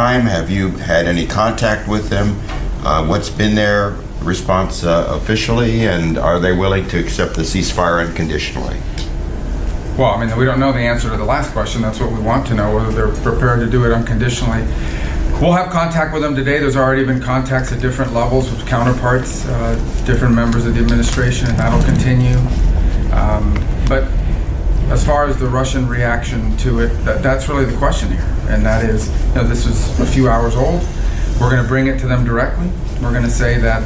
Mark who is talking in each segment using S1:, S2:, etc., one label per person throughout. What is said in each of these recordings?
S1: time? Have you had any contact with them? What's been their response officially, and are they willing to accept the ceasefire unconditionally?
S2: Well, I mean, we don't know the answer to the last question. That's what we want to know, whether they're prepared to do it unconditionally. We'll have contact with them today. There's already been contacts at different levels with counterparts, different members of the administration, and that'll continue. But as far as the Russian reaction to it, that's really the question here. And that is, this is a few hours old. We're going to bring it to them directly. We're going to say that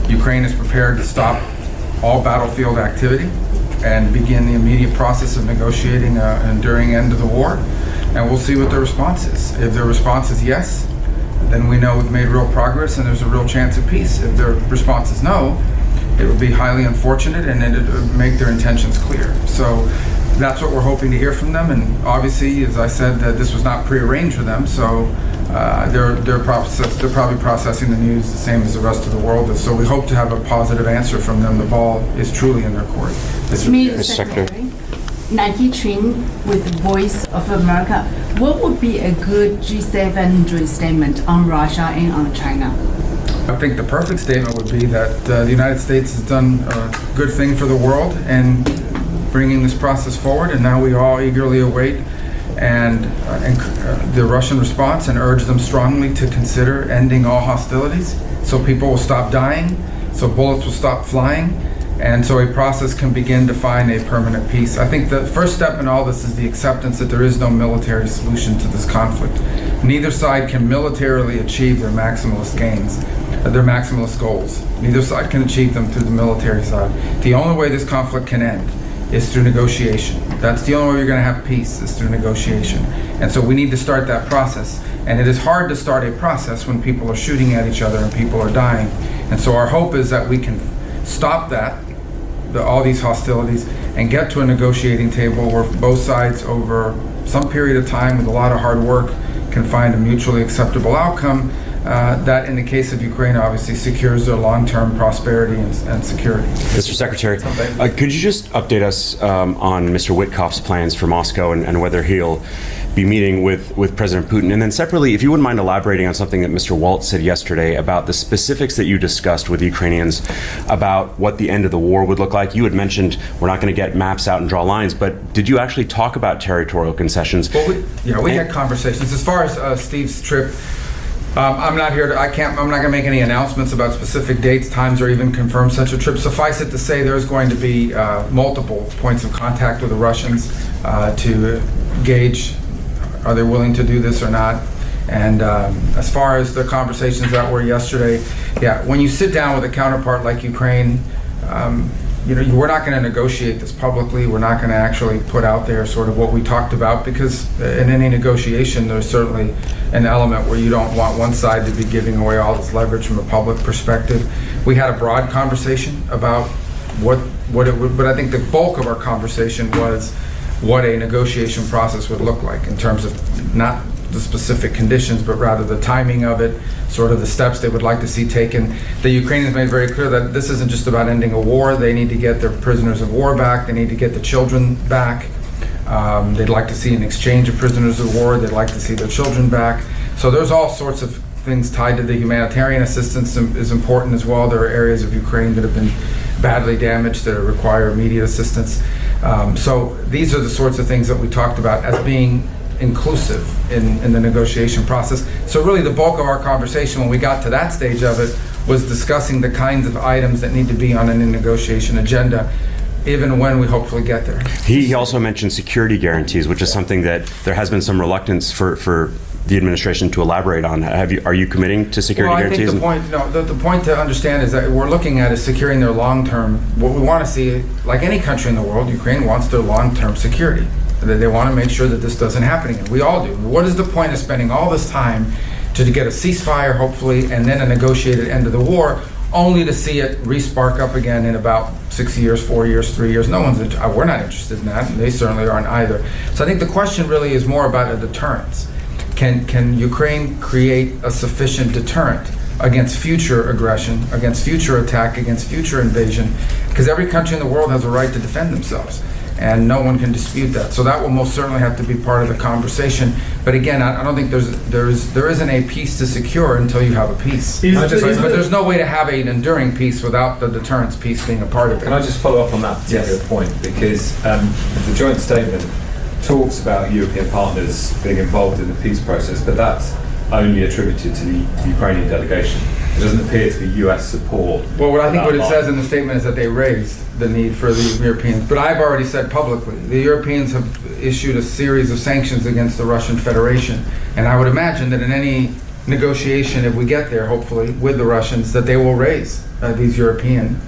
S2: Ukraine is prepared to stop all battlefield activity and begin the immediate process of negotiating an enduring end to the war. And we'll see what their response is. If their response is yes, then we know we've made real progress and there's a real chance of peace. If their response is no, it would be highly unfortunate and it would make their intentions clear. So that's what we're hoping to hear from them. And obviously, as I said, that this was not prearranged for them. So they're probably processing the news the same as the rest of the world is. So we hope to have a positive answer from them. The ball is truly in their court.
S3: Mr. Secretary, Nike Ching with Voice of America. What would be a good G7 joint statement on Russia and on China?
S2: I think the perfect statement would be that the United States has done a good thing for the world and bringing this process forward, and now we all eagerly await and the Russian response and urge them strongly to consider ending all hostilities so people will stop dying, so bullets will stop flying, and so a process can begin to find a permanent peace. I think the first step in all this is the acceptance that there is no military solution to this conflict. Neither side can militarily achieve their maximalist gains, their maximalist goals. Neither side can achieve them through the military side. The only way this conflict can end is through negotiation. That's the only way you're going to have peace, is through negotiation. And so we need to start that process. And it is hard to start a process when people are shooting at each other and people are dying. And so our hope is that we can stop that, all these hostilities, and get to a negotiating table where both sides, over some period of time with a lot of hard work, can find a mutually acceptable outcome that, in the case of Ukraine, obviously secures their long-term prosperity and security.
S4: Mr. Secretary, could you just update us on Mr. Witkoff's plans for Moscow and whether he'll be meeting with President Putin? And then separately, if you wouldn't mind elaborating on something that Mr. Waltz said yesterday about the specifics that you discussed with the Ukrainians about what the end of the war would look like. You had mentioned we're not going to get maps out and draw lines, but did you actually talk about territorial concessions?
S2: Well, we had conversations. As far as Steve's trip, I'm not here to, I'm not going to make any announcements about specific dates, times, or even confirm such a trip. Suffice it to say there's going to be multiple points of contact with the Russians to gauge, are they willing to do this or not? And as far as the conversations that were yesterday, when you sit down with a counterpart like Ukraine, we're not going to negotiate this publicly. We're not going to actually put out there sort of what we talked about, because in any negotiation, there's certainly an element where you don't want one side to be giving away all this leverage from a public perspective. We had a broad conversation about what it would, but I think the bulk of our conversation was what a negotiation process would look like in terms of not the specific conditions, but rather the timing of it, sort of the steps they would like to see taken. The Ukrainians made very clear that this isn't just about ending a war. They need to get their prisoners of war back. They need to get the children back. They'd like to see an exchange of prisoners of war. They'd like to see their children back. So there's all sorts of things tied to the humanitarian assistance is important as well. There are areas of Ukraine that have been badly damaged that require immediate assistance. So these are the sorts of things that we talked about as being inclusive in the negotiation process. So really the bulk of our conversation when we got to that stage of it was discussing the kinds of items that need to be on a negotiation agenda, even when we hopefully get there.
S4: He also mentioned security guarantees, which is something that there has been some reluctance for the administration to elaborate on. Are you committing to security guarantees?
S2: I think the point to understand is that we're looking at is securing their long-term. What we want to see, like any country in the world, Ukraine wants their long-term security. They want to make sure that this doesn't happen again. We all do. What is the point of spending all this time to get a ceasefire, hopefully, and then a negotiated end of the war, only to see it re-spark up again in about 6 years, 4 years, 3 years? We're not interested in that, and they certainly aren't either. So I think the question really is more about a deterrence. Can Ukraine create a sufficient deterrent against future aggression, against future attack, against future invasion? Because every country in the world has a right to defend themselves. and no one can dispute that. So that will most certainly have to be part of the conversation. But again, I don't think there isn't a peace to secure until you have a peace. But there's no way to have an enduring peace without the deterrence piece being a part of it.
S5: Can I just follow up on that particular point? Because the joint statement talks about European partners being involved in the peace process, but that's only attributed to the Ukrainian delegation. It doesn't appear to be US support.
S2: Well, what it says in the statement is that they raised the need for the Europeans. But I've already said publicly, the Europeans have issued a series of sanctions against the Russian Federation. And I would imagine that in any negotiation, if we get there, hopefully, with the Russians, that they will raise these European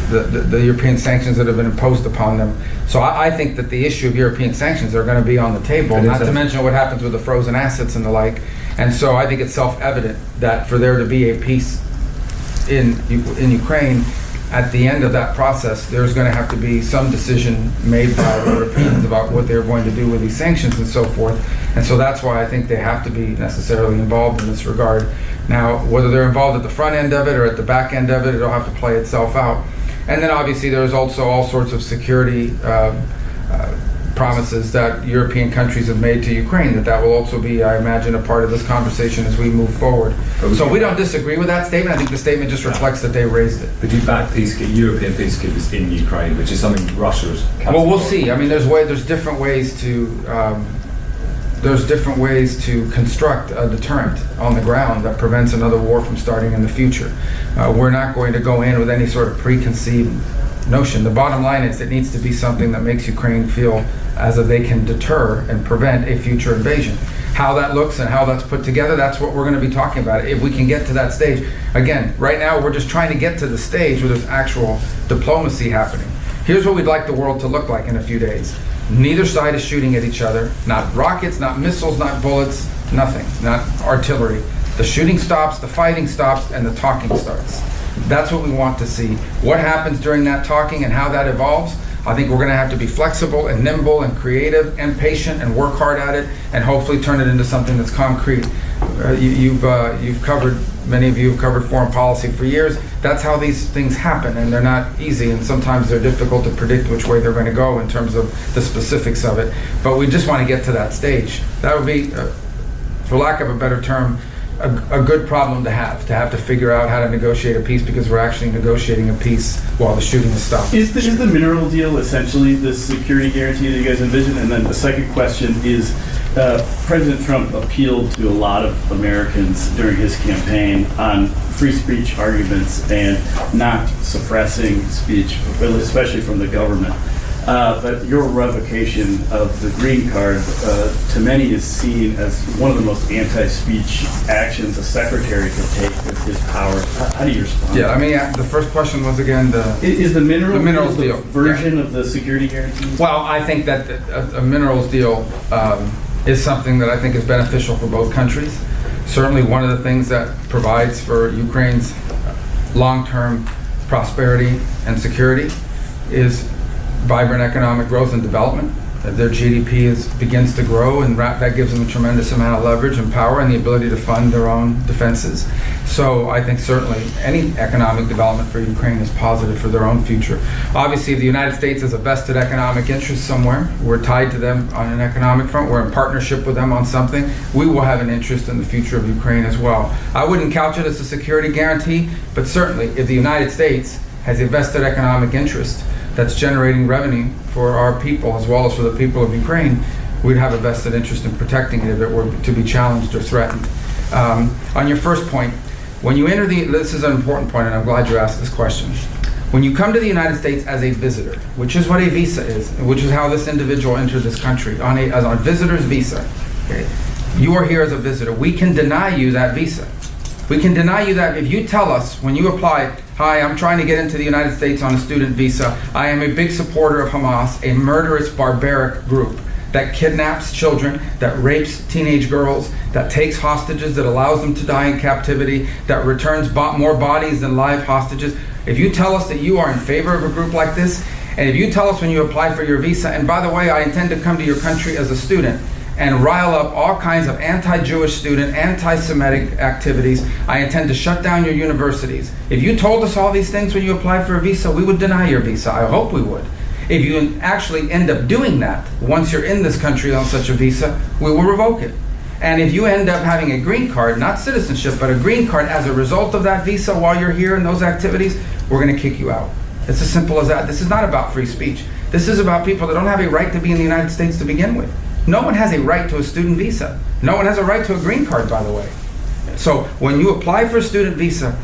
S2: the European sanctions that have been imposed upon them. So I think that the issue of European sanctions are going to be on the table, not to mention what happens with the frozen assets and the like. And so I think it's self-evident that for there to be a peace in Ukraine, at the end of that process, there's going to have to be some decision made by the Europeans about what they're going to do with these sanctions and so forth. And so that's why I think they have to be necessarily involved in this regard. Now, whether they're involved at the front end of it or at the back end of it, it'll have to play itself out. And then obviously there's also all sorts of security promises that European countries have made to Ukraine, that will also be, I imagine, a part of this conversation as we move forward. So we don't disagree with that statement. I think the statement just reflects that they raised it.
S5: But you back European peacekeepers in Ukraine, which is something Russia has.
S2: Well, we'll see. I mean, there's different ways to construct a deterrent on the ground that prevents another war from starting in the future. We're not going to go in with any sort of preconceived notion. The bottom line is it needs to be something that makes Ukraine feel as if they can deter and prevent a future invasion. How that looks and how that's put together, that's what we're going to be talking about. If we can get to that stage. Again, right now we're just trying to get to the stage where there's actual diplomacy happening. Here's what we'd like the world to look like in a few days. Neither side is shooting at each other. Not rockets, not missiles, not bullets, nothing. Not artillery. The shooting stops, the fighting stops, and the talking starts. That's what we want to see. What happens during that talking and how that evolves, I think we're going to have to be flexible and nimble and creative and patient and work hard at it and hopefully turn it into something that's concrete. You've covered, many of you have covered foreign policy for years. That's how these things happen, and they're not easy, and sometimes they're difficult to predict which way they're going to go in terms of the specifics of it. But we just want to get to that stage. That would be, for lack of a better term, a good problem to have to figure out how to negotiate a peace, because we're actually negotiating a peace while the shooting is stopped.
S6: Is the mineral deal essentially the security guarantee that you guys envision? And then the second question is, President Trump appealed to a lot of Americans during his campaign on free speech arguments and not suppressing speech, especially from the government. But your revocation of the green card, to many, is seen as one of the most anti-speech actions a secretary could take with his powers. How do you respond?
S2: Yeah, I mean, the first question was again
S6: is the minerals
S2: deal
S6: version of the security guarantee?
S2: Well, I think that a minerals deal is something that I think is beneficial for both countries. Certainly one of the things that provides for Ukraine's long-term prosperity and security is vibrant economic growth and development. Their GDP begins to grow, and that gives them a tremendous amount of leverage and power and the ability to fund their own defenses. So I think certainly any economic development for Ukraine is positive for their own future. Obviously, if the United States has a vested economic interest somewhere, we're tied to them on an economic front, we're in partnership with them on something, we will have an interest in the future of Ukraine as well. I wouldn't couch it as a security guarantee, but certainly if the United States has a vested economic interest that's generating revenue for our people as well as for the people of Ukraine, we'd have a vested interest in protecting it if it were to be challenged or threatened. On your first point, when you enter this is an important point, and I'm glad you asked this question. When you come to the United States as a visitor, which is what a visa is, which is how this individual entered this country, on a visitor's visa, okay, you are here as a visitor. We can deny you that visa. We can deny you that if you tell us when you apply, hi, I'm trying to get into the United States on a student visa. I am a big supporter of Hamas, a murderous, barbaric group that kidnaps children, that rapes teenage girls, that takes hostages, that allows them to die in captivity, that returns more bodies than live hostages. If you tell us that you are in favor of a group like this, and if you tell us when you apply for your visa, and by the way, I intend to come to your country as a student, and rile up all kinds of anti-Jewish student, anti-Semitic activities. I intend to shut down your universities. If you told us all these things when you applied for a visa, we would deny your visa. I hope we would. If you actually end up doing that, once you're in this country on such a visa, we will revoke it. And if you end up having a green card, not citizenship, but a green card as a result of that visa while you're here in those activities, we're going to kick you out. It's as simple as that. This is not about free speech. This is about people that don't have a right to be in the United States to begin with. No one has a right to a student visa. No one has a right to a green card, by the way. So when you apply for a student visa,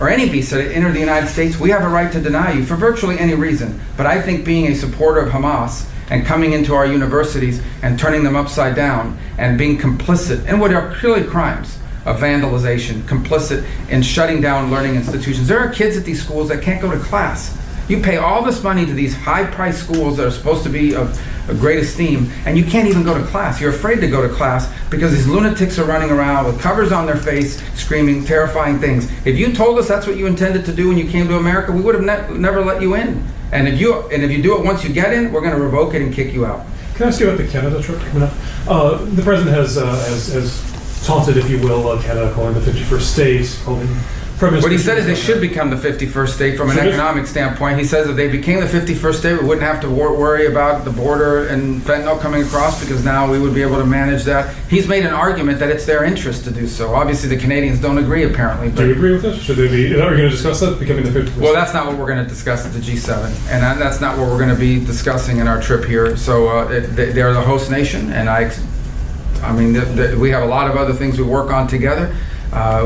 S2: or any visa to enter the United States, we have a right to deny you for virtually any reason. But I think being a supporter of Hamas and coming into our universities and turning them upside down and being complicit in what are clearly crimes of vandalization, complicit in shutting down learning institutions. There are kids at these schools that can't go to class. You pay all this money to these high-priced schools that are supposed to be of great esteem, and you can't even go to class. You're afraid to go to class because these lunatics are running around with covers on their face, screaming terrifying things. If you told us that's what you intended to do when you came to America, we would have never let you in. And if you do it once you get in, we're going to revoke it and kick you out.
S7: Can I ask you about the Canada trip coming up? The president has taunted, if you will, Canada, calling the 51st state, calling
S2: What he said is they should become the 51st state from an economic standpoint. He says if they became the 51st state, we wouldn't have to worry about the border and fentanyl coming across because now we would be able to manage that. He's made an argument that it's their interest to do so. Obviously, the Canadians don't agree, apparently.
S7: Do you agree with this? Should they be? Are we going to discuss that, becoming the 51st?
S2: Well, that's not what we're going to discuss at the G7, and that's not what we're going to be discussing in our trip here. So they're the host nation, and I mean, we have a lot of other things we work on together.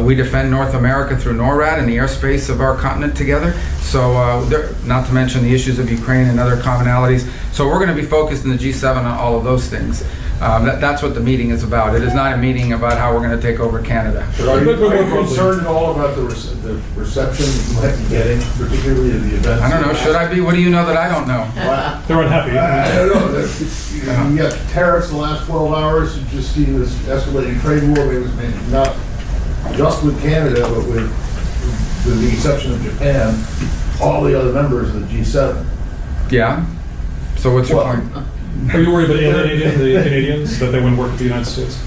S2: We defend North America through NORAD and the airspace of our continent together. So, not to mention the issues of Ukraine and other commonalities. So we're going to be focused in the G7 on all of those things. That's what the meeting is about. It is not a meeting about how we're going to take over Canada.
S8: Are you concerned at all about the reception you might be getting, particularly at the event?
S2: I don't know. Should I be? What do you know that I don't know?
S7: They're unhappy.
S8: I don't know. You got tariffs the last 12 hours. You just see this escalating trade war. Maybe not just with Canada, but with the exception of Japan, all the other members of the G7.
S2: Yeah. So what's your point?
S7: Are you worried about alienating the Canadians, that they wouldn't work with the United States?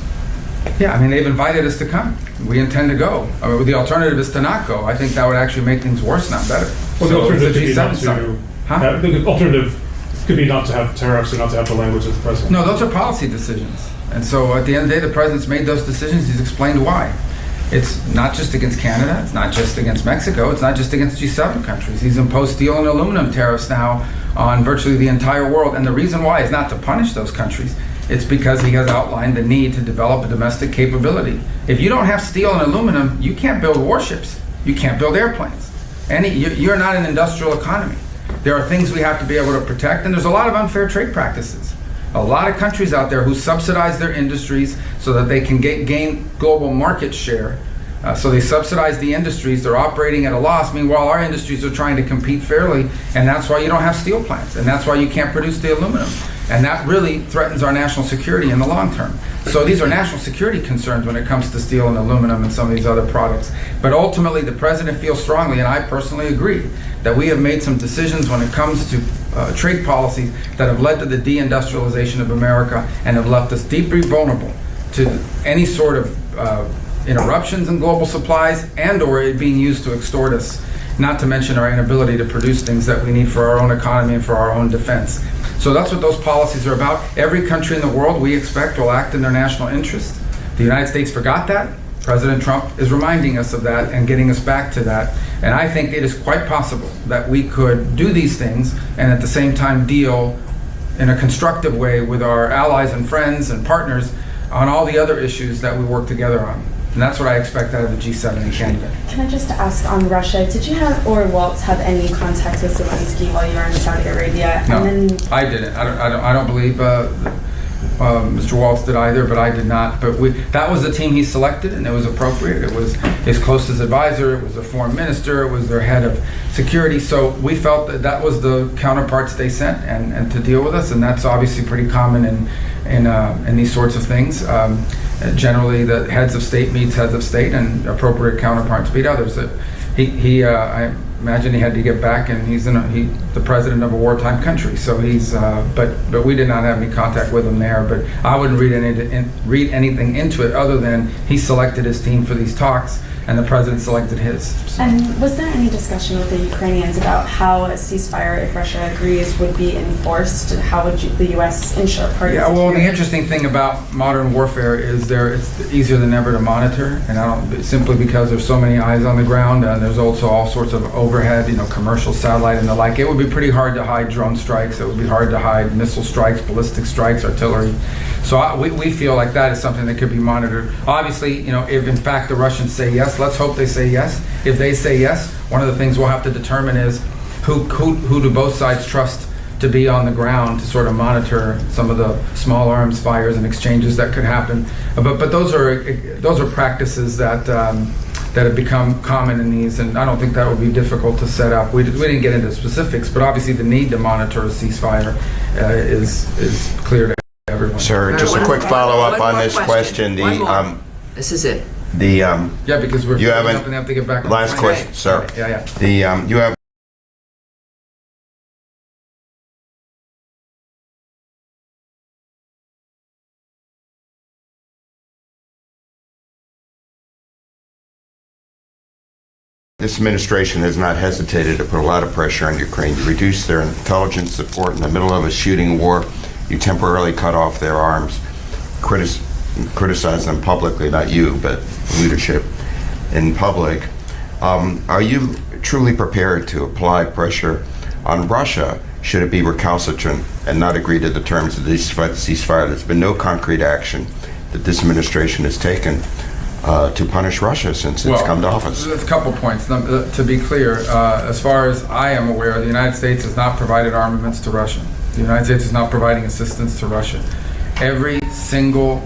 S2: Yeah, I mean, they've invited us to come. We intend to go. I mean, the alternative is to not go. I think that would actually make things worse, not better.
S7: Well, the alternative could be not
S2: Huh?
S7: the alternative could be not to have tariffs or not to have the language of the president.
S2: No, those are policy decisions. And so at the end of the day, the president's made those decisions. He's explained why. It's not just against Canada, it's not just against Mexico, it's not just against G7 countries. He's imposed steel and aluminum tariffs now on virtually the entire world. And the reason why is not to punish those countries. It's because he has outlined the need to develop a domestic capability. If you don't have steel and aluminum, you can't build warships. You can't build airplanes. You're not an industrial economy. There are things we have to be able to protect, and there's a lot of unfair trade practices. A lot of countries out there who subsidize their industries so that they can gain global market share. So they subsidize the industries, they're operating at a loss. Meanwhile, our industries are trying to compete fairly, and that's why you don't have steel plants, and that's why you can't produce the aluminum. And that really threatens our national security in the long term. So these are national security concerns when it comes to steel and aluminum and some of these other products. But ultimately, the president feels strongly, and I personally agree, that we have made some decisions when it comes to trade policies that have led to the deindustrialization of America and have left us deeply vulnerable to any sort of interruptions in global supplies and or it being used to extort us, not to mention our inability to produce things that we need for our own economy and for our own defense. So that's what those policies are about. Every country in the world we expect will act in their national interest. The United States forgot that. President Trump is reminding us of that and getting us back to that. And I think it is quite possible that we could do these things and at the same time deal in a constructive way with our allies and friends and partners on all the other issues that we work together on. And that's what I expect out of the G7 in Canada.
S9: Can I just ask on Russia, did you have, or Waltz have any contact with Zelensky while you were in Saudi Arabia?
S2: No,
S9: and then,
S2: I didn't. I don't believe Mr. Waltz did either, but I did not. But that was the team he selected, and it was appropriate. It was his closest advisor, it was the foreign minister, it was their head of security. So we felt that that was the counterparts they sent and to deal with us, and that's obviously pretty common in these sorts of things. Generally, the heads of state meets heads of state, and appropriate counterparts meet others. imagine he had to get back, and he's the president of a wartime country. So he's, but we did not have any contact with him there. But I wouldn't read anything into it other than he selected his team for these talks, and the president selected his. So.
S9: And was there any discussion with the Ukrainians about how a ceasefire, if Russia agrees, would be enforced? How would the U.S. ensure party
S2: Yeah, well,
S9: security?
S2: the interesting thing about modern warfare is it's easier than ever to monitor, and simply because there's so many eyes on the ground, and there's also all sorts of overhead, commercial satellite and the like. It would be pretty hard to hide drone strikes. It would be hard to hide missile strikes, ballistic strikes, artillery. So we feel like that is something that could be monitored. Obviously, if in fact the Russians say yes, let's hope they say yes. If they say yes, one of the things we'll have to determine is who do both sides trust to be on the ground to sort of monitor some of the small arms fires and exchanges that could happen. But those are practices that have become common in these, and I don't think that would be difficult to set up. We didn't get into specifics, but obviously the need to monitor a ceasefire is clear to everyone.
S1: Sir, just a quick follow-up on this question.
S10: This is it.
S2: Yeah, because we're
S1: You
S2: filling
S1: haven't-
S2: up and have to get back on
S1: Last
S2: the
S1: question, sir.
S2: Yeah.
S1: You have This administration has not hesitated to put a lot of pressure on Ukraine to reduce their intelligence support in the middle of a shooting war. You temporarily cut off their arms, criticize them publicly, not you, but leadership in public. Are you truly prepared to apply pressure on Russia should it be recalcitrant and not agree to the terms of the ceasefire? There's been no concrete action that this administration has taken to punish Russia since it's come to office.
S2: There's a couple points. To be clear, as far as I am aware, the United States has not provided armaments to Russia. The United States is not providing assistance to Russia. Every single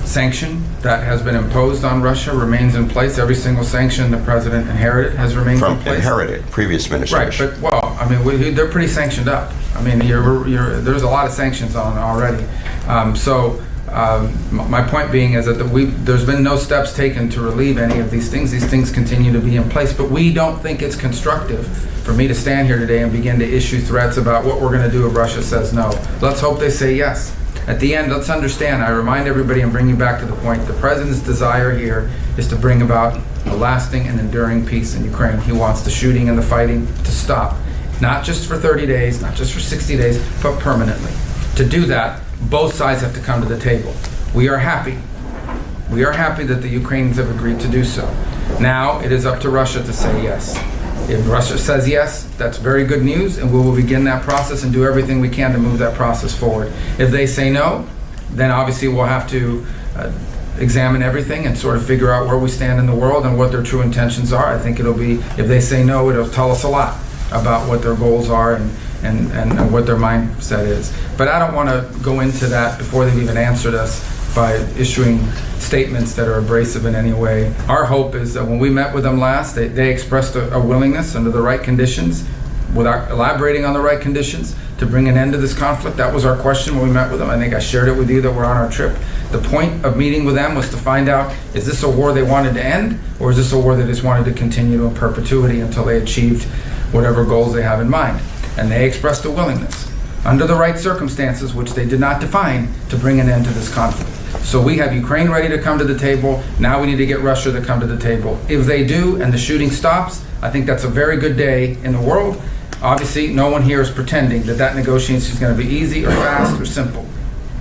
S2: sanction that has been imposed on Russia remains in place. Every single sanction the president inherited has remained in place.
S1: Inherited, previous administration.
S2: Right, but they're pretty sanctioned up. I mean, there's a lot of sanctions on already. My point being is that there's been no steps taken to relieve any of these things. These things continue to be in place, but we don't think it's constructive for me to stand here today and begin to issue threats about what we're going to do if Russia says no. Let's hope they say yes. At the end, let's understand, I remind everybody and bring you back to the point, the president's desire here is to bring about a lasting and enduring peace in Ukraine. He wants the shooting and the fighting to stop, not just for 30 days, not just for 60 days, but permanently. To do that, both sides have to come to the table. We are happy. We are happy that the Ukrainians have agreed to do so. Now it is up to Russia to say yes. If Russia says yes, that's very good news, and we will begin that process and do everything we can to move that process forward. If they say no, then obviously we'll have to examine everything and sort of figure out where we stand in the world and what their true intentions are. I think it'll be, if they say no, it'll tell us a lot about what their goals are and what their mindset is. But I don't want to go into that before they've even answered us by issuing statements that are abrasive in any way. Our hope is that when we met with them last, they expressed a willingness under the right conditions, without elaborating on the right conditions, to bring an end to this conflict. That was our question when we met with them. I think I shared it with you that we're on our trip. The point of meeting with them was to find out, is this a war they wanted to end, or is this a war they just wanted to continue in perpetuity until they achieved whatever goals they have in mind? And they expressed a willingness, under the right circumstances, which they did not define, to bring an end to this conflict. So we have Ukraine ready to come to the table. Now we need to get Russia to come to the table. If they do and the shooting stops, I think that's a very good day in the world. Obviously, no one here is pretending that negotiation is going to be easy or fast or simple.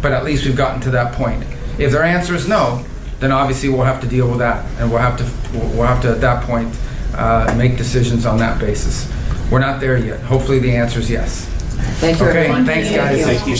S2: But at least we've gotten to that point. If their answer is no, then obviously we'll have to deal with that. And we'll have to at that point, make decisions on that basis. We're not there yet. Hopefully the answer is yes.
S10: Thank you,
S2: Okay,
S10: everyone.
S2: thanks, guys.
S4: Thank you.